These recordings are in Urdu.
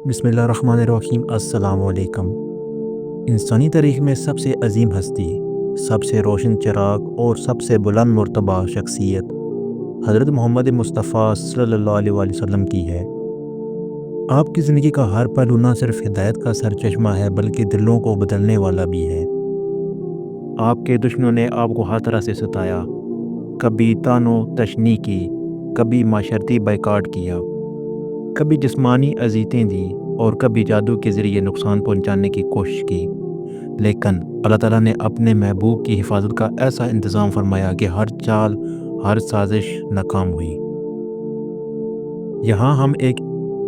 بسم اللہ الرحمن الرحیم۔ السلام علیکم۔ انسانی تاریخ میں سب سے عظیم ہستی، سب سے روشن چراغ اور سب سے بلند مرتبہ شخصیت حضرت محمد مصطفیٰ صلی اللہ علیہ وآلہ وسلم کی ہے۔ آپ کی زندگی کا ہر پہلو نہ صرف ہدایت کا سرچشمہ ہے بلکہ دلوں کو بدلنے والا بھی ہے۔ آپ کے دشمنوں نے آپ کو ہر طرح سے ستایا، کبھی طعن و تشنیع کی، کبھی معاشرتی بائیکاٹ کیا، کبھی جسمانی اذیتیں دیں اور کبھی جادو کے ذریعے نقصان پہنچانے کی کوشش کی، لیکن اللہ تعالیٰ نے اپنے محبوب کی حفاظت کا ایسا انتظام فرمایا کہ ہر چال، ہر سازش ناکام ہوئی۔ یہاں ہم ایک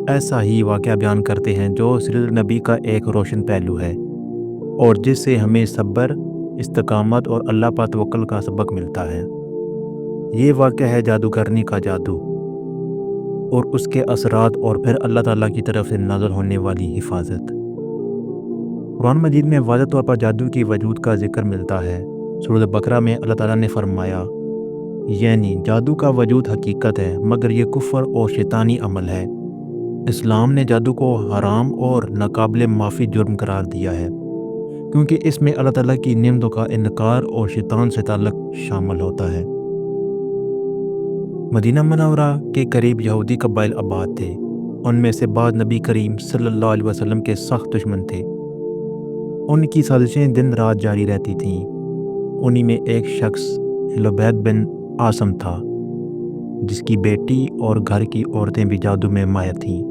ایسا ہی واقعہ بیان کرتے ہیں جو سیرت نبی کا ایک روشن پہلو ہے اور جس سے ہمیں صبر، استقامت اور اللہ پر توکل کا سبق ملتا ہے۔ یہ واقعہ ہے جادوگرنی کا جادو اور اس کے اثرات اور پھر اللہ تعالیٰ کی طرف سے نازل ہونے والی حفاظت۔ قرآن مجید میں واضح طور پر جادو کی وجود کا ذکر ملتا ہے۔ سورۃ بقرہ میں اللہ تعالیٰ نے فرمایا، یعنی جادو کا وجود حقیقت ہے مگر یہ کفر اور شیطانی عمل ہے۔ اسلام نے جادو کو حرام اور ناقابل معافی جرم قرار دیا ہے کیونکہ اس میں اللہ تعالیٰ کی نعمتوں کا انکار اور شیطان سے تعلق شامل ہوتا ہے۔ مدینہ منورہ کے قریب یہودی قبائل آباد تھے۔ ان میں سے بعض نبی کریم صلی اللہ علیہ وسلم کے سخت دشمن تھے۔ ان کی سازشیں دن رات جاری رہتی تھیں۔ انہی میں ایک شخص لبید بن عاصم تھا جس کی بیٹی اور گھر کی عورتیں بھی جادو میں ماہر تھیں۔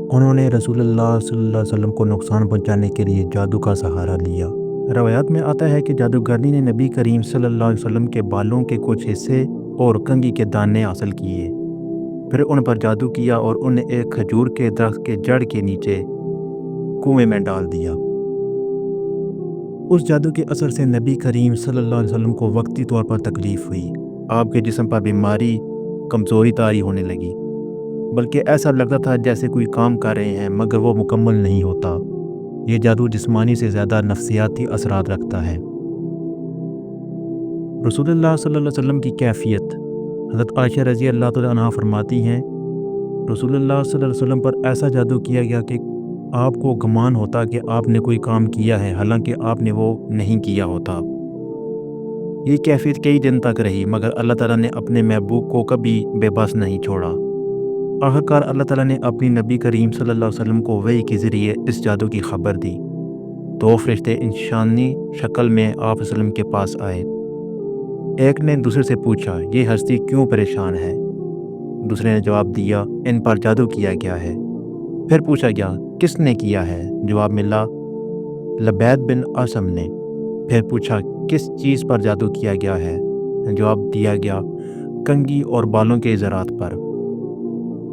انہوں نے رسول اللہ صلی اللہ علیہ وسلم کو نقصان پہنچانے کے لیے جادو کا سہارا لیا۔ روایات میں آتا ہے کہ جادوگرنی نے نبی کریم صلی اللہ علیہ وسلم کے بالوں کے کچھ حصے اور کنگھی کے دانے حاصل کیے، پھر ان پر جادو کیا اور انہیں ایک کھجور کے درخت کے جڑ کے نیچے کنویں میں ڈال دیا۔ اس جادو کے اثر سے نبی کریم صلی اللہ علیہ وسلم کو وقتی طور پر تکلیف ہوئی۔ آپ کے جسم پر بیماری، کمزوری طاری ہونے لگی، بلکہ ایسا لگتا تھا جیسے کوئی کام کر رہے ہیں مگر وہ مکمل نہیں ہوتا۔ یہ جادو جسمانی سے زیادہ نفسیاتی اثرات رکھتا ہے۔ رسول اللہ صلی اللہ علیہ وسلم کی کیفیت۔ حضرت عائشہ رضی اللہ تعالیٰ عنہا فرماتی ہیں، رسول اللہ صلی اللہ علیہ وسلم پر ایسا جادو کیا گیا کہ آپ کو گمان ہوتا کہ آپ نے کوئی کام کیا ہے حالانکہ آپ نے وہ نہیں کیا ہوتا۔ یہ کیفیت کئی دن تک رہی مگر اللہ تعالیٰ نے اپنے محبوب کو کبھی بے بس نہیں چھوڑا۔ آخرکار اللہ تعالیٰ نے اپنی نبی کریم صلی اللہ علیہ وسلم کو وحی کے ذریعے اس جادو کی خبر دی۔ دو فرشتے انسانی شکل میں آپ وسلم کے پاس آئے۔ ایک نے دوسرے سے پوچھا، یہ ہستی کیوں پریشان ہے؟ دوسرے نے جواب دیا، ان پر جادو کیا گیا ہے۔ پھر پوچھا گیا، کس نے کیا ہے؟ جواب ملا، لبید بن عاصم نے۔ پھر پوچھا، کس چیز پر جادو کیا گیا ہے؟ جواب دیا گیا، کنگھی اور بالوں کے زراعت پر۔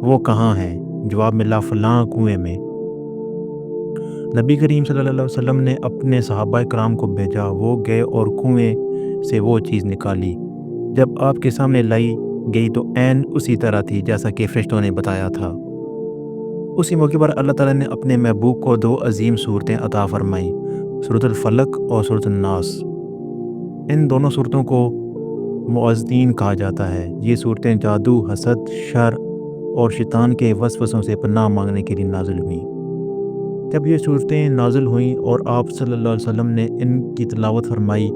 وہ کہاں ہیں؟ جواب ملا، فلاں کنویں میں۔ نبی کریم صلی اللہ علیہ وسلم نے اپنے صحابہ کرام کو بھیجا، وہ گئے اور کنویں سے وہ چیز نکالی۔ جب آپ کے سامنے لائی گئی تو عین اسی طرح تھی جیسا کہ فرشتوں نے بتایا تھا۔ اسی موقع پر اللہ تعالیٰ نے اپنے محبوب کو دو عظیم صورتیں عطا فرمائیں، سورۃ الفلق اور سورۃ الناس۔ ان دونوں صورتوں کو معوذتین کہا جاتا ہے۔ یہ صورتیں جادو، حسد، شر اور شیطان کے وسوسوں سے پناہ مانگنے کے لیے نازل ہوئیں۔ جب یہ صورتیں نازل ہوئیں اور آپ صلی اللہ علیہ وسلم نے ان کی تلاوت فرمائی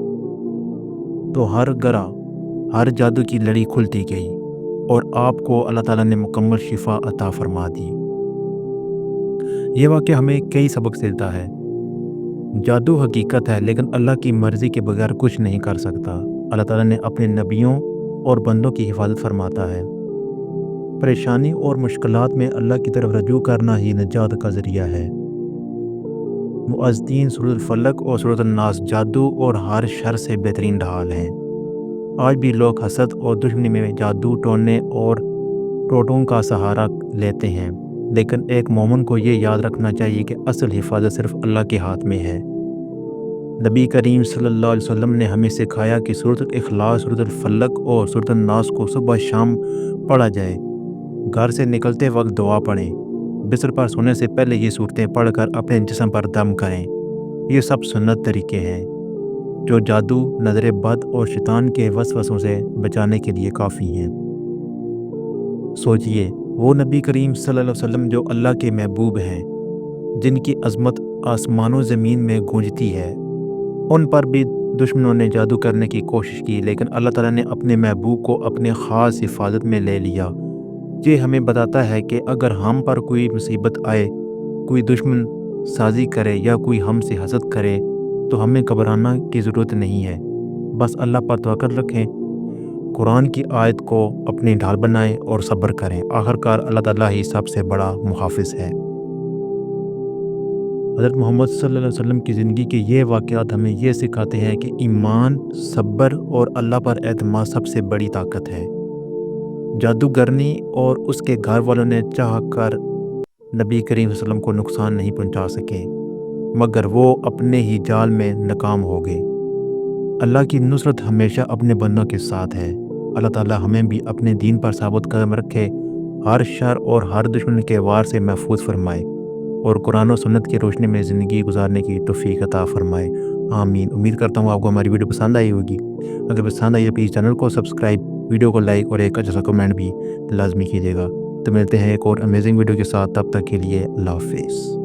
تو ہر گرہ، ہر جادو کی لڑی کھلتی گئی اور آپ کو اللہ تعالیٰ نے مکمل شفا عطا فرما دی۔ یہ واقعہ ہمیں کئی سبق دیتا ہے۔ جادو حقیقت ہے لیکن اللہ کی مرضی کے بغیر کچھ نہیں کر سکتا۔ اللہ تعالیٰ نے اپنے نبیوں اور بندوں کی حفاظت فرماتا ہے۔ پریشانی اور مشکلات میں اللہ کی طرف رجوع کرنا ہی نجات کا ذریعہ ہے۔ معوذتین، سورۃ الفلق اور سورۃ الناس جادو اور ہر شر سے بہترین ڈھال ہیں۔ آج بھی لوگ حسد اور دشمنی میں جادو ٹونے اور ٹوٹوں کا سہارا لیتے ہیں، لیکن ایک مومن کو یہ یاد رکھنا چاہیے کہ اصل حفاظت صرف اللہ کے ہاتھ میں ہے۔ نبی کریم صلی اللہ علیہ وسلم نے ہمیں سکھایا کہ سورۃ الاخلاص، سورۃ الفلق اور سورۃ الناس کو صبح شام پڑھا جائے۔ گھر سے نکلتے وقت دعا پڑھیں، بستر پر سونے سے پہلے یہ صورتیں پڑھ کر اپنے جسم پر دم کریں۔ یہ سب سنت طریقے ہیں جو جادو، نظر بد اور شیطان کے وسوسوں سے بچانے کے لیے کافی ہیں۔ سوچئے، وہ نبی کریم صلی اللہ علیہ وسلم جو اللہ کے محبوب ہیں، جن کی عظمت آسمان و زمین میں گونجتی ہے، ان پر بھی دشمنوں نے جادو کرنے کی کوشش کی، لیکن اللہ تعالیٰ نے اپنے محبوب کو اپنے خاص حفاظت میں لے لیا۔ یہ ہمیں بتاتا ہے کہ اگر ہم پر کوئی مصیبت آئے، کوئی دشمن سازی کرے یا کوئی ہم سے حسد کرے تو ہمیں گھبرانا کی ضرورت نہیں ہے، بس اللہ پر توکل رکھیں، قرآن کی آیت کو اپنی ڈھال بنائیں اور صبر کریں۔ آخرکار اللہ تعالیٰ ہی سب سے بڑا محافظ ہے۔ حضرت محمد صلی اللہ علیہ وسلم کی زندگی کے یہ واقعات ہمیں یہ سکھاتے ہیں کہ ایمان، صبر اور اللہ پر اعتماد سب سے بڑی طاقت ہے۔ جادوگرنی اور اس کے گھر والوں نے چاہ کر نبی کریم صلی اللہ علیہ وسلم کو نقصان نہیں پہنچا سکے، مگر وہ اپنے ہی جال میں ناکام ہو گئے۔ اللہ کی نصرت ہمیشہ اپنے بندوں کے ساتھ ہے۔ اللہ تعالیٰ ہمیں بھی اپنے دین پر ثابت قدم رکھے، ہر شر اور ہر دشمن کے وار سے محفوظ فرمائے اور قرآن و سنت کی روشنی میں زندگی گزارنے کی توفیق عطا فرمائے۔ آمین۔ امید کرتا ہوں آپ کو ہماری ویڈیو پسند آئی ہوگی۔ اگر پسند آئی ہے پلیز چینل کو سبسکرائب، ویڈیو کو لائک اور ایک اچھا سا کمنٹ بھی لازمی کیجیے گا۔ تو ملتے ہیں ایک اور امیزنگ ویڈیو کے ساتھ، تب تک کے لیے اللہ حافظ۔